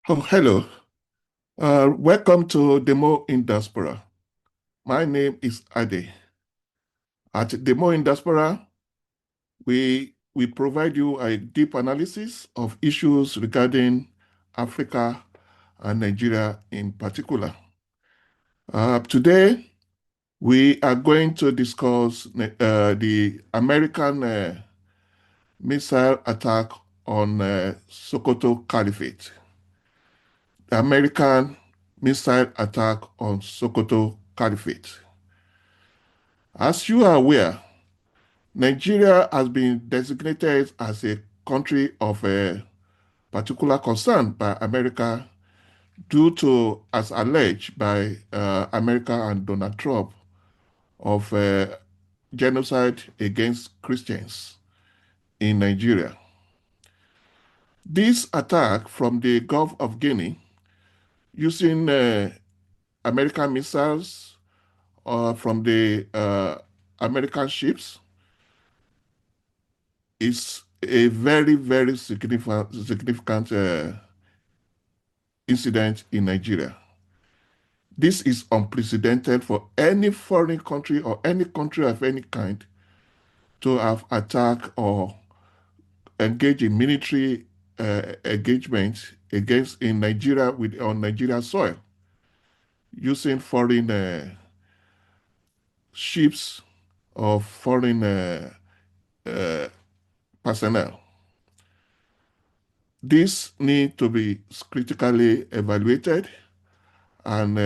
Oh, hello. Welcome to Demo in Diaspora. My name is Ade. At Demo in Diaspora, we provide you a deep analysis of issues regarding Africa and Nigeria in particular. Today, we are going to discuss the American missile attack on Sokoto Caliphate. The American missile attack on Sokoto Caliphate. As you are aware, Nigeria has been designated as a country of a particular concern by America due to, as alleged by America and Donald Trump, of genocide against Christians in Nigeria. This attack from the Gulf of Guinea using American missiles from the American ships is a very, very significant incident in Nigeria. This is unprecedented for any foreign country or any country of any kind to have attacked or engaged in military engagement against in Nigeria on Nigerian soil using foreign ships or foreign uh, personnel. This need to be critically evaluated, and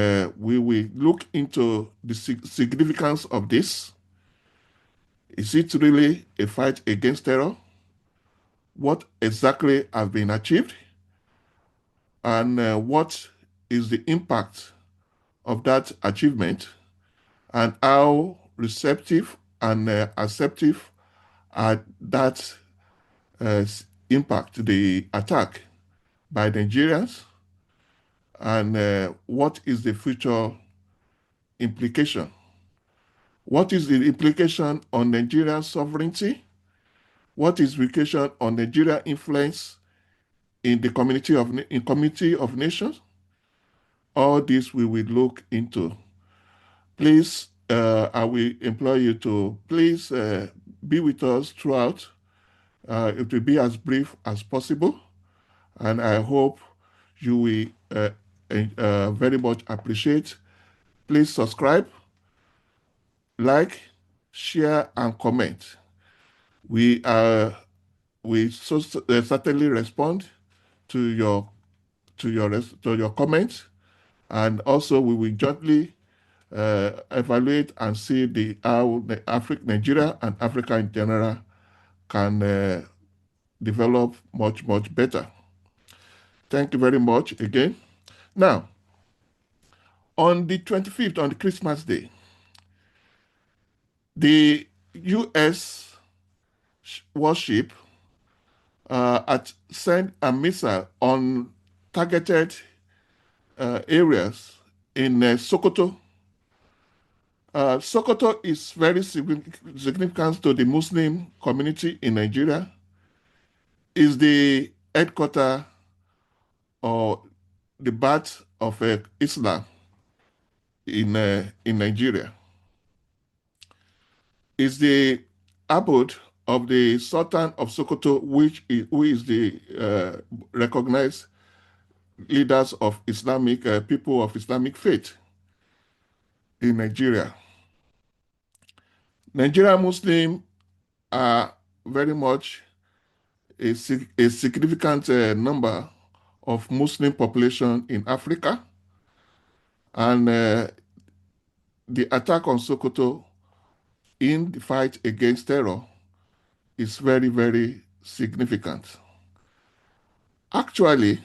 we will look into the significance of this. Is it really a fight against terror? What exactly has been achieved? And what is the impact of that achievement? And how receptive and acceptive are that uh, impact, the attack by Nigerians? And what is the future implication? What is the implication on Nigerian sovereignty? What is the implication on Nigerian influence in the community of nations? All this we will look into. Please, I will implore you to please be with us throughout. It will be as brief as possible, and I hope you will very much appreciate. Please subscribe, like, share, and comment. We certainly respond to your comments, and also we will jointly evaluate and see how Nigeria and Africa in general can develop much better. Thank you very much again. Now, on the 25th, on the Christmas Day, the U.S. warship sent a missile on targeted areas in Sokoto. Sokoto is very significant to the Muslim community in Nigeria. Is the headquarters or the birth of Islam in Nigeria. Is the abode of the Sultan of Sokoto, who is the recognized leaders of Islamic people of Islamic faith in Nigeria. Nigerian Muslims are very much a significant number of Muslim population in Africa, and the attack on Sokoto in the fight against terror is very, very significant. Actually,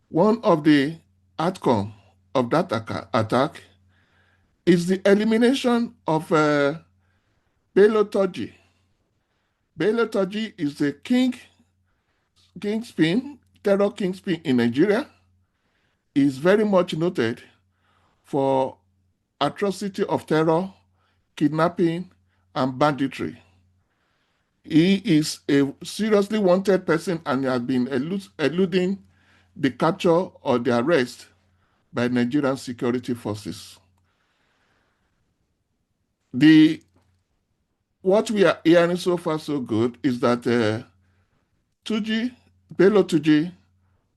one of the outcomes of that attack is the elimination of Bello Turji. Bello Turji is the kingpin, terror kingpin in Nigeria. He is very much noted for atrocity of terror, kidnapping, and banditry. He is a seriously wanted person and has been eluding the capture or the arrest by Nigerian security forces. What we are hearing so far so good is that Turji, Bello Turji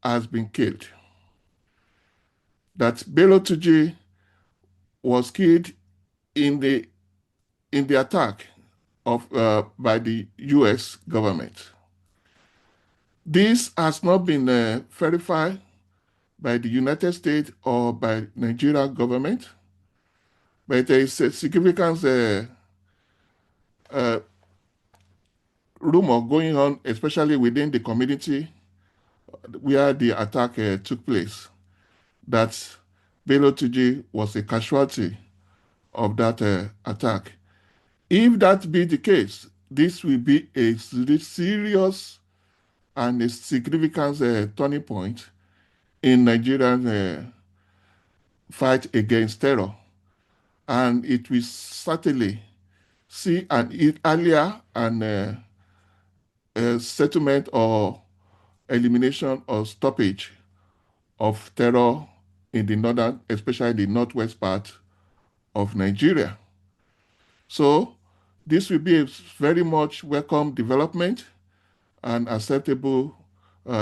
has been killed. That Bello Turji was killed in the attack by the U.S. government. This has not been verified by the United States or by Nigeria government, but there is a significant uh, rumor going on, especially within the community where the attack took place, that Bello Turji was a casualty of that attack. If that be the case, this will be a serious and a significant turning point in Nigerian fight against terror. And it will certainly see an earlier and settlement or elimination or stoppage of terror in the northern, especially the northwest part of Nigeria. So this will be a very much welcome development and acceptable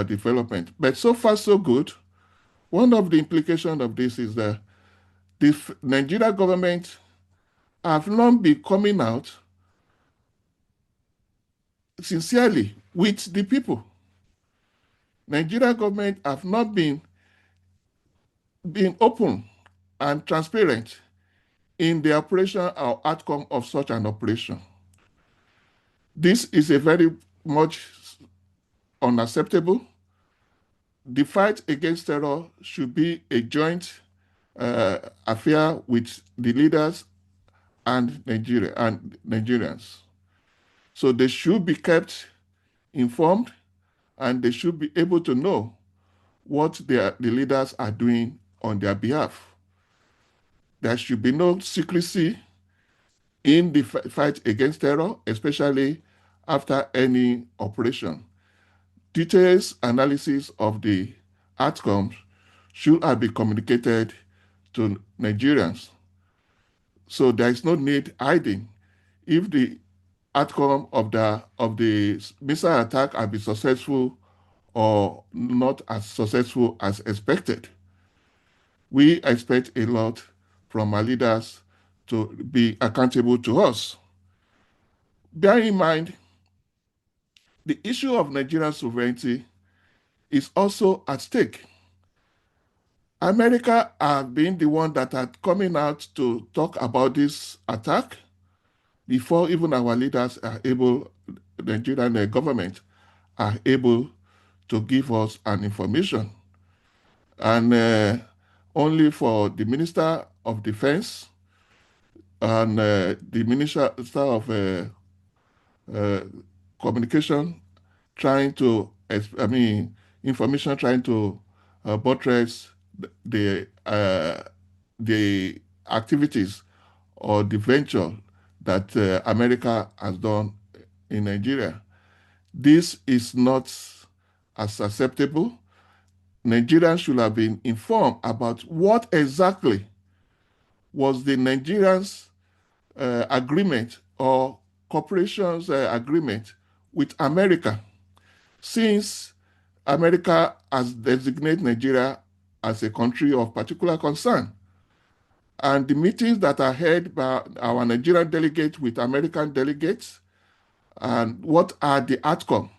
development. But so far, so good. One of the implications of this is that the Nigeria government have not been coming out sincerely with the people. Nigeria government have not been open and transparent in the operation or outcome of such an operation. This is a very much unacceptable. The fight against terror should be a joint affair with the leaders and Nigeria and Nigerians. So they should be kept informed and they should be able to know what the leaders are doing on their behalf. There should be no secrecy in the fight against terror, especially after any operation. Details analysis of the outcomes should have been communicated to Nigerians. So there is no need hiding. If the outcome of the missile attack has been successful or not as successful as expected, we expect a lot from our leaders to be accountable to us. Bear in mind, the issue of Nigerian sovereignty is also at stake. America have been the one that are coming out to talk about this attack before even our leaders are able, the Nigerian government are able to give us an information. And only for the Minister of Defense and the Minister of Communication trying to, information trying to buttress the activities or the venture that America has done in Nigeria. This is not as acceptable. Nigerians should have been informed about what exactly was the Nigerians' agreement or corporation's agreement with America, since America has designated Nigeria as a country of particular concern. And the meetings that are held by our Nigerian delegates with American delegates, and what are the outcomes?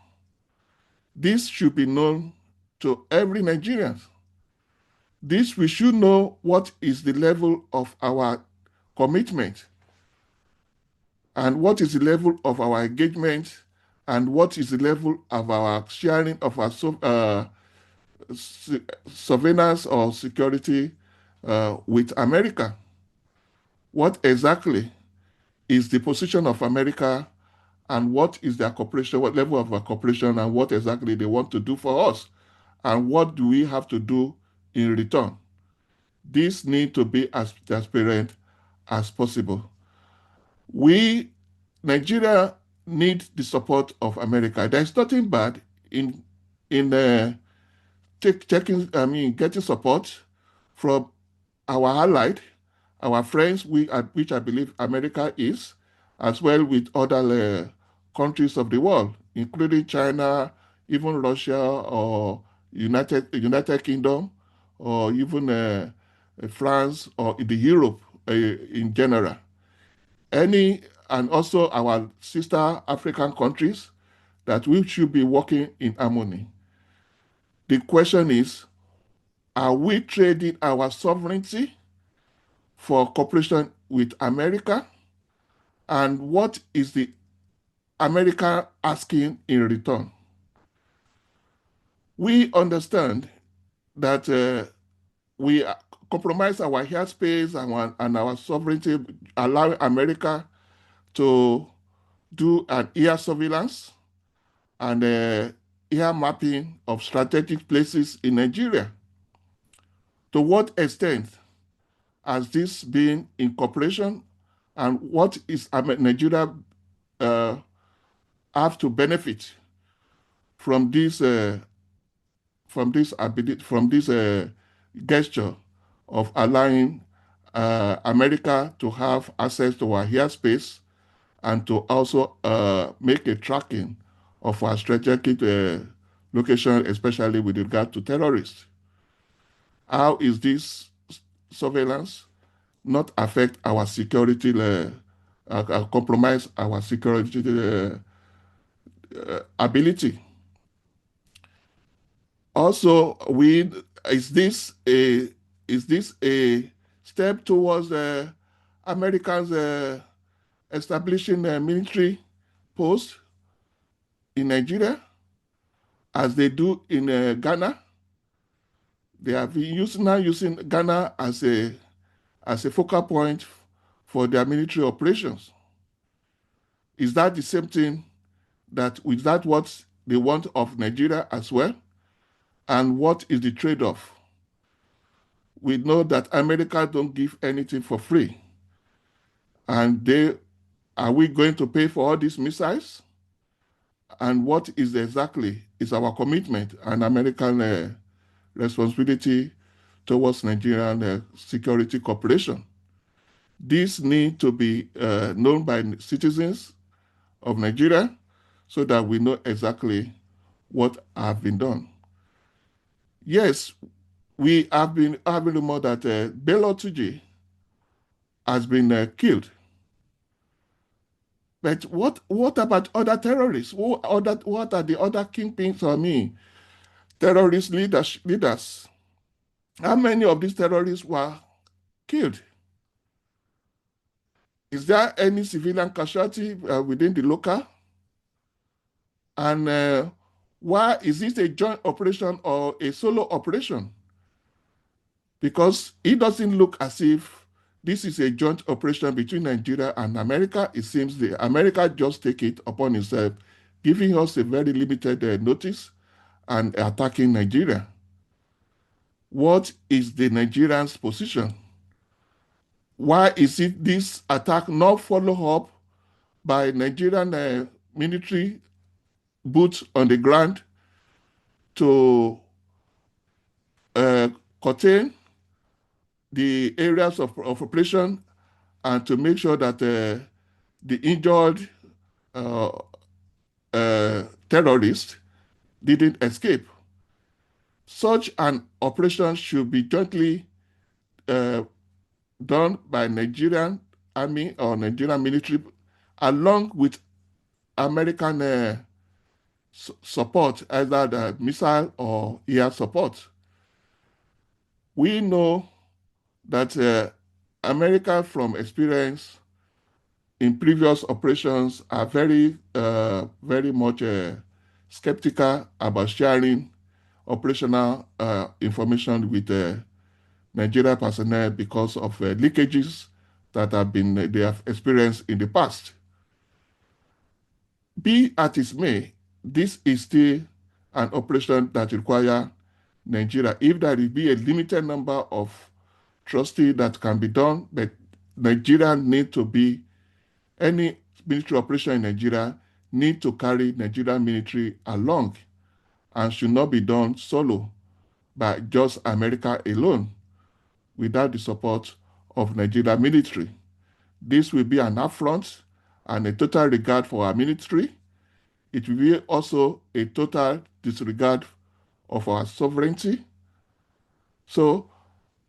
This should be known to every Nigerian. We should know what is the level of our commitment and what is the level of our engagement and what is the level of our sharing of our surveillance or security with America. What exactly is the position of America and what is their cooperation, what level of our cooperation and what exactly they want to do for us and what do we have to do in return. This needs to be as transparent as possible. Nigeria need the support of America. There's nothing bad in getting support from our allied, our friends, which I believe America is, as well with other countries of the world, including China, even Russia, or United Kingdom, or even France, or the Europe in general. Any and also our sister African countries that we should be working in harmony. The question is, are we trading our sovereignty for cooperation with America? And what is the America asking in return? We understand that we compromise our airspace and our sovereignty, allowing America to do an air surveillance and air mapping of strategic places in Nigeria. To what extent has this been in cooperation, and what is Nigeria have to benefit from this gesture of allowing America to have access to our airspace and to also make a tracking of our strategic location, especially with regard to terrorists. How is this surveillance not affect our security, compromise our security ability? Also, is this a step towards Americans establishing a military post in Nigeria, as they do in Ghana? They have been using Ghana as a focal point for their military operations. Is that the same thing is that what they want of Nigeria as well? And what is the trade-off? We know that America don't give anything for free. And are we going to pay for all these missiles? And what is exactly is our commitment and American responsibility towards Nigerian security cooperation? This need to be known by citizens of Nigeria so that we know exactly what have been done. Yes, we have been having rumor that Bello Turji has been killed. But what about other terrorists? What are the other kingpins, terrorist leaders? How many of these terrorists were killed? Is there any civilian casualty within the local? And why is this a joint operation or a solo operation? Because it doesn't look as if this is a joint operation between Nigeria and America. It seems America just take it upon itself, giving us a very limited notice and attacking Nigeria. What is the Nigerians' position? Why is it this attack not followed up by Nigerian military boots on the ground to contain the areas of operation and to make sure that the injured terrorists didn't escape? Such an operation should be jointly done by Nigerian army or Nigerian military along with American support, either the missile or air support. We know that America, from experience in previous operations, are very much skeptical about sharing operational information with Nigeria personnel because of leakages that they have experienced in the past. Be as it may, this is still an operation that requires Nigeria. If there will be a limited number of trustees that can be done, but Nigeria need to be, any military operation in Nigeria need to carry Nigerian military along and should not be done solo. by just America alone without the support of Nigeria military. This will be an affront and a total regard for our military. It will be also a total disregard of our sovereignty. So,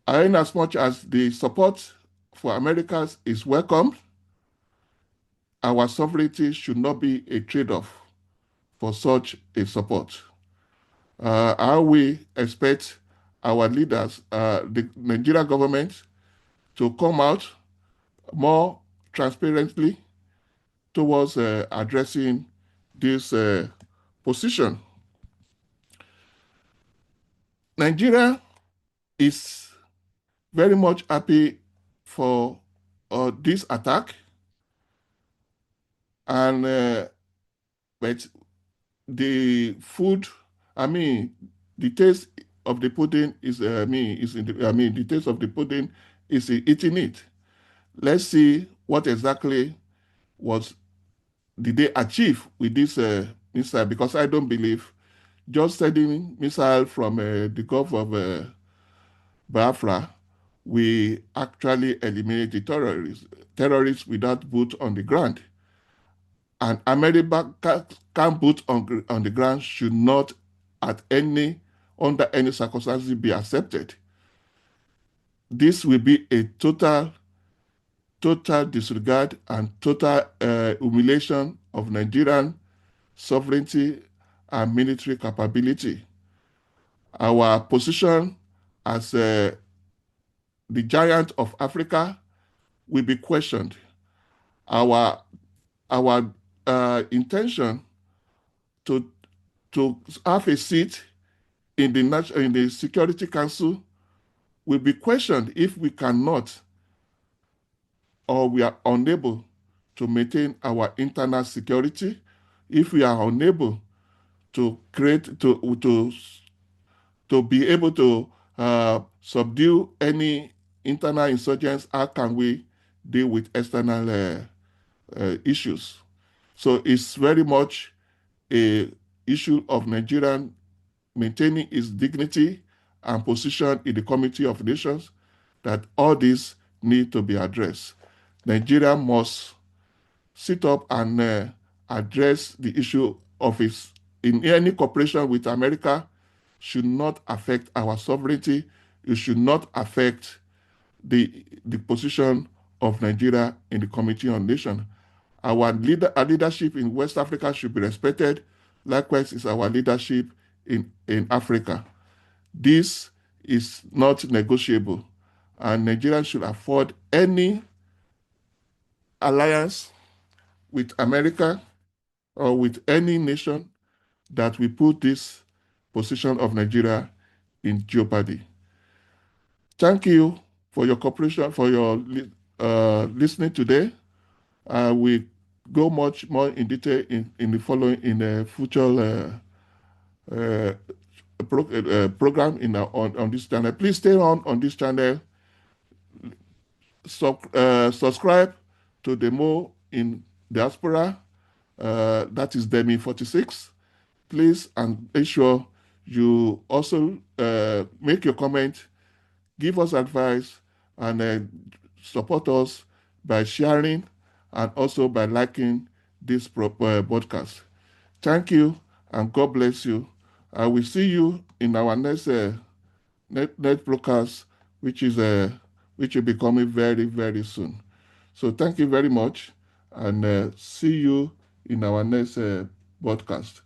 in as much as the support for Americans is welcome, our sovereignty should not be a trade-off for such a support. How we expect our leaders, the Nigeria government, to come out more transparently towards addressing this position. Nigeria is very much happy for this attack, and but the food, I mean, the taste of the pudding is, the taste of the pudding is eating it. Let's see what exactly was did they achieve with this missile, because I don't believe just sending missile from the Gulf of Biafra, we actually eliminate the terrorists without boots on the ground. And American boots on the ground should not under any circumstances be accepted. This will be a total disregard and total humiliation of Nigerian sovereignty and military capability. Our position as the giant of Africa will be questioned. Our intention to have a seat in the Security Council will be questioned if we cannot or we are unable to maintain our internal security, if we are unable to create to be able to subdue any internal insurgents. How can we deal with external issues? So it's very much a issue of Nigerian maintaining its dignity and position in the Committee of Nations, that all this need to be addressed. Nigeria must sit up and address the issue of its, in any cooperation with America, should not affect our sovereignty. It should not affect the position of Nigeria in the Committee on Nations. Our leadership in West Africa should be respected. Likewise is our leadership in Africa. This is not negotiable, and Nigeria should afford any alliance with America or with any nation that will put this position of Nigeria in jeopardy. Thank you for your cooperation, for your listening today. We go much more in detail in the following, in the future uh, program on this channel. Please stay on this channel. Subscribe to Demo in Diaspora. That is Demi 46. Please, and make sure you also make your comment, give us advice, and support us by sharing and also by liking this podcast. Thank you, and God bless you. I will see you in our next net broadcast, which is which will be coming very, very soon. So thank you very much, and see you in our next podcast.